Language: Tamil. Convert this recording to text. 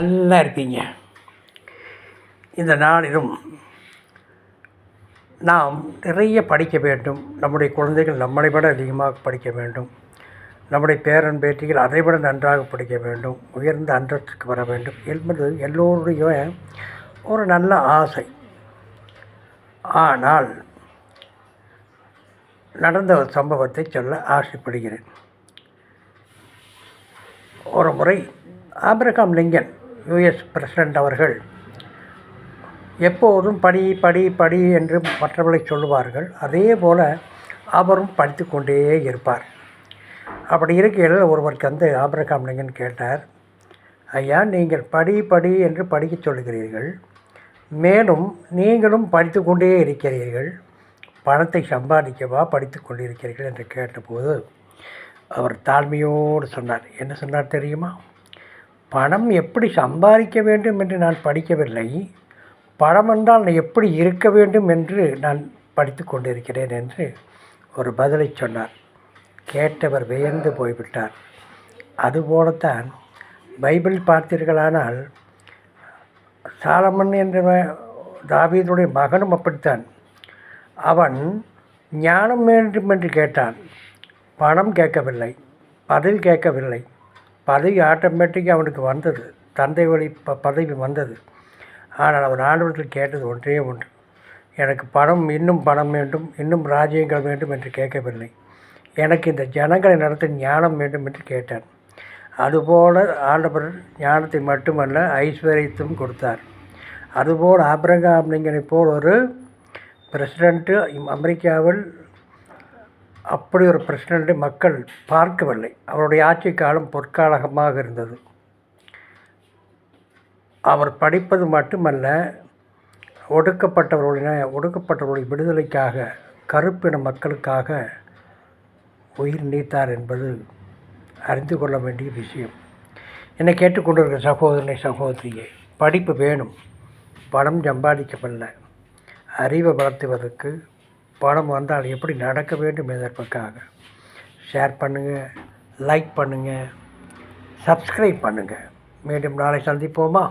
நல்லா இருப்பீங்க. இந்த நாளிலும் நாம் நிறைய படிக்க வேண்டும். நம்முடைய குழந்தைகள் நம்மளை விட அதிகமாக படிக்க வேண்டும். நம்முடைய பேரன் பேட்டிகள் அதை விட நன்றாக படிக்க வேண்டும், உயர்ந்த அந்தஸ்துக்கு வர வேண்டும் என்பது எல்லோருடைய ஒரு நல்ல ஆசை. ஆனால் நடந்த ஒரு சம்பவத்தை சொல்ல ஆசைப்படுகிறேன். ஒரு முறை ஆபிரகாம் லிங்கன் யுஎஸ் பிரசிடெண்ட் அவர்கள் எப்போதும் படி படி படி என்று மற்றவர்களை சொல்லுவார்கள். அதே போல் அவரும் படித்து கொண்டே இருப்பார். அப்படி இருக்கையில் ஒருவருக்கு வந்து ஆபிரகாம் லிங்கன் கேட்டார், ஐயா, நீங்கள் படி படி என்று படிக்க சொல்கிறீர்கள், மேலும் நீங்களும் படித்து கொண்டே இருக்கிறீர்கள், பணத்தை சம்பாதிக்கவா படித்து கொண்டிருக்கிறீர்கள் என்று கேட்டபோது அவர் தாழ்மையோடு சொன்னார். என்ன சொன்னார் தெரியுமா? பணம் எப்படி சம்பாதிக்க வேண்டும் என்று நான் படிக்கவில்லை, பணம் என்றால் எப்படி இருக்க வேண்டும் என்று நான் படித்து கொண்டிருக்கிறேன் என்று ஒரு பதிலை சொன்னார். கேட்டவர் வியந்து போய்விட்டார். அதுபோலத்தான் பைபிள் பார்த்தீர்களானால் சாலமன் என்ற தாவீதுடைய மகனும் அப்படித்தான். அவன் ஞானம் வேண்டும் என்று கேட்டான், பணம் கேட்கவில்லை, பதவி கேட்கவில்லை. பதவி ஆட்டோமேட்டிக்காக அவனுக்கு வந்தது, தந்தை வழி பதவி வந்தது. ஆனால் அவன் ஆண்டவர்கள் கேட்டது ஒன்றே ஒன்று, எனக்கு பணம், இன்னும் பணம் வேண்டும், இன்னும் ராஜ்யங்கள் வேண்டும் என்று கேட்கவில்லை, எனக்கு இந்த ஜனங்களை நடத்த ஞானம் வேண்டும் என்று கேட்டான். அதுபோல் ஆண்டவர் ஞானத்தை மட்டுமல்ல ஐஸ்வர்யத்தையும் கொடுத்தார். அதுபோல் ஆபிரகாம் லிங்கனை போல் ஒரு பிரசிடெண்ட்டு அமெரிக்காவில் அப்படி ஒரு பிரசிடெண்ட்டை மக்கள் பார்க்கவில்லை. அவருடைய ஆட்சி காலம் பொற்காலமாக இருந்தது. அவர் படிப்பது மட்டுமல்ல, ஒடுக்கப்பட்டவர்களுடைய விடுதலைக்காக, கருப்பின மக்களுக்காக உயிர் நீத்தார் என்பது அறிந்து கொள்ள வேண்டிய விஷயம். என்னை கேட்டுக்கொண்டிருக்கிற சகோதரனை சகோதரியை, படிப்பு வேணும், பணம் சம்பாதிக்கப்படல. அறிவை வளர்த்துவதற்கு பணம் வந்தால் எப்படி நடக்க வேண்டும் என்பதற்காக ஷேர் பண்ணுங்கள், லைக் பண்ணுங்கள், சப்ஸ்கிரைப் பண்ணுங்கள். மீண்டும் நாளை சந்திப்போமா?